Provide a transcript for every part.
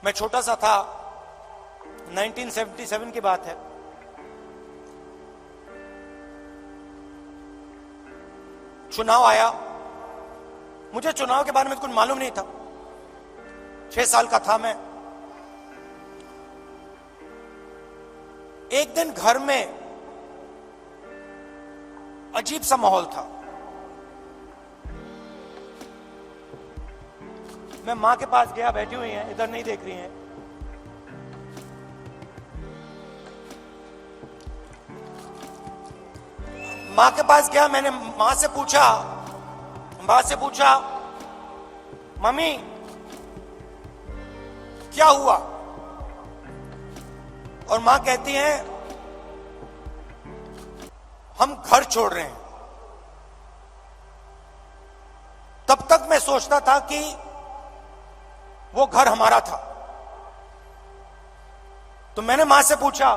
मैं छोटा सा था, 1977 की बात है। चुनाव आया, मुझे चुनाव के बारे में कुछ मालूम नहीं था, 6 साल का था मैं। एक दिन घर में अजीब सा माहौल था। मैं मां के पास गया, बैठी हुई हैं, इधर नहीं देख रही हैं। मां के पास गया, मैंने मां से पूछा मम्मी क्या हुआ? और मां कहती हैं हम घर छोड़ रहे हैं। तब तक मैं सोचता था कि वो घर हमारा था। तो मैंने मां से पूछा,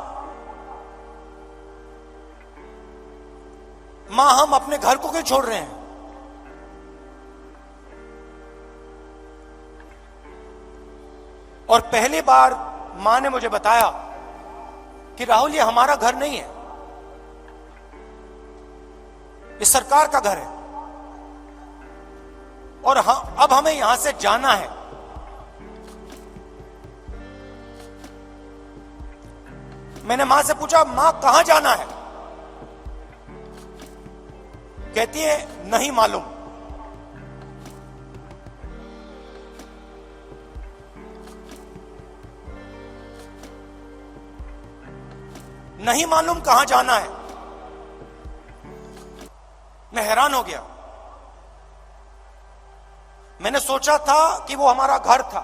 मां हम अपने घर को क्यों छोड़ रहे हैं? और पहली बार मां ने मुझे बताया कि राहुल ये हमारा घर नहीं है, ये सरकार का घर है और अब हमें यहां से जाना है। मैंने मां से पूछा, मां कहां जाना है? कहती है नहीं मालूम। नहीं मालूम कहां जाना है। मैं हैरान हो गया। मैंने सोचा था कि वो हमारा घर था।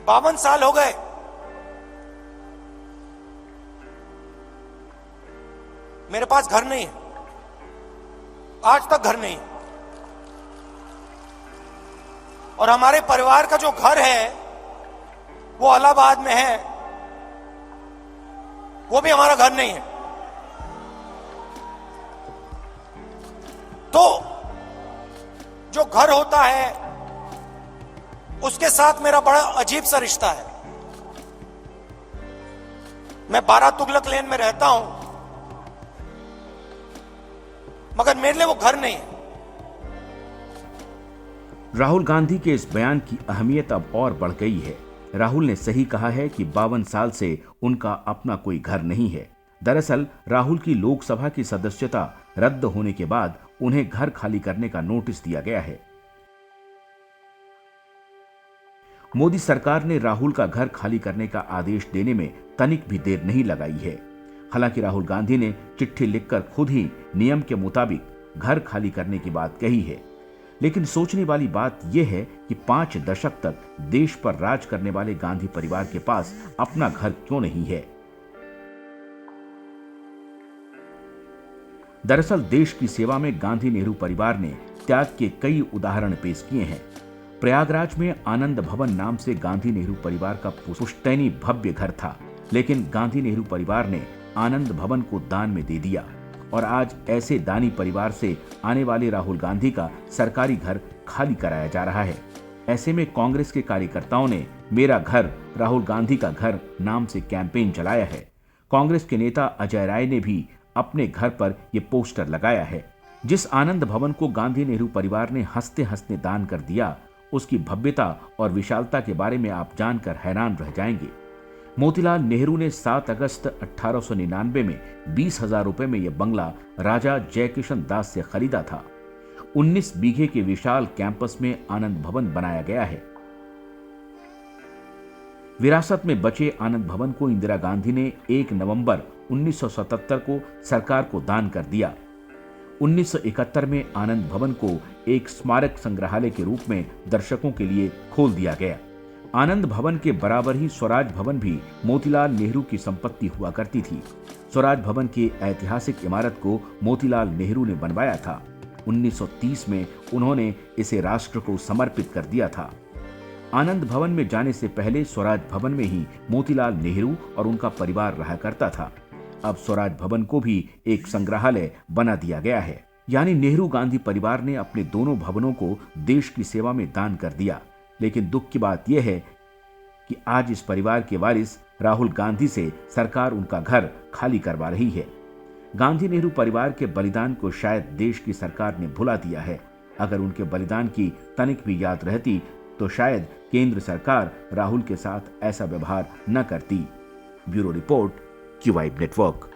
बावन साल हो गए। मेरे पास घर नहीं है, आज तक घर नहीं है। और हमारे परिवार का जो घर है वो इलाहाबाद में है, वो भी हमारा घर नहीं है। तो जो घर होता है उसके साथ मेरा बड़ा अजीब सा रिश्ता है। मैं 12 तुगलक लेन में रहता हूं, मगर मेरे लिए वो घर नहीं है। राहुल गांधी के इस बयान की अहमियत अब और बढ़ गई है। राहुल ने सही कहा है कि 52 साल से उनका अपना कोई घर नहीं है। दरअसल राहुल की लोकसभा की सदस्यता रद्द होने के बाद उन्हें घर खाली करने का नोटिस दिया गया है। मोदी सरकार ने राहुल का घर खाली करने का आदेश देने में तनिक भी देर नहीं लगाई है। हालांकि राहुल गांधी ने चिट्ठी लिखकर खुद ही नियम के मुताबिक घर खाली करने की बात कही है। लेकिन सोचने वाली बात यह है कि 5 दशक तक देश पर राज करने वाले गांधी परिवार के पास अपना घर क्यों नहीं है। दरअसल देश की सेवा में गांधी नेहरू परिवार ने त्याग के कई उदाहरण पेश किए हैं। प्रयागराज में आनंद भवन नाम से गांधी नेहरू परिवार का पुश्तैनी भव्य घर था, लेकिन गांधी नेहरू परिवार ने आनंद भवन को दान में दे दिया और आज ऐसे दानी परिवार से आने वाले राहुल गांधी का सरकारी घर खाली कराया जा रहा है। ऐसे में कांग्रेस के कार्यकर्ताओं ने मेरा घर राहुल गांधी का घर नाम से कैंपेन चलाया है। कांग्रेस के नेता अजय राय ने भी अपने घर पर यह पोस्टर लगाया है। जिस आनंद भवन को गांधी नेहरू परिवार ने हंसते हंसते दान कर दिया, उसकी भव्यता और विशालता के बारे में आप जानकर हैरान रह जाएंगे। मोतीलाल नेहरू ने 7 अगस्त 1899 में 20,000 रुपए में यह बंगला राजा जयकिशन दास से खरीदा था। 19 बीघे के विशाल कैंपस में आनंद भवन बनाया गया है। विरासत में बचे आनंद भवन को इंदिरा गांधी ने 1 नवंबर 1977 को सरकार को दान कर दिया। 1971 में आनंद भवन को एक स्मारक संग्रहालय के रूप में दर्शकों के लिए खोल दिया गया। आनंद भवन के बराबर ही स्वराज भवन भी मोतीलाल नेहरू की संपत्ति हुआ करती थी। स्वराज भवन की ऐतिहासिक इमारत को मोतीलाल नेहरू ने बनवाया था। 1930 में उन्होंने इसे राष्ट्र को समर्पित कर दिया था। आनंद भवन में जाने से पहले स्वराज भवन में ही मोतीलाल नेहरू और उनका परिवार रहा करता था। अब स्वराज भवन को भी एक संग्रहालय बना दिया गया है। यानी नेहरू गांधी परिवार ने अपने दोनों भवनों को देश की सेवा में दान कर दिया। लेकिन दुख की बात यह है कि आज इस परिवार के वारिस राहुल गांधी से सरकार उनका घर खाली करवा रही है। गांधी नेहरू परिवार के बलिदान को शायद देश की सरकार ने भुला दिया है। अगर उनके बलिदान की तनिक भी याद रहती तो शायद केंद्र सरकार राहुल के साथ ऐसा व्यवहार न करती। Bureau report, QYB network.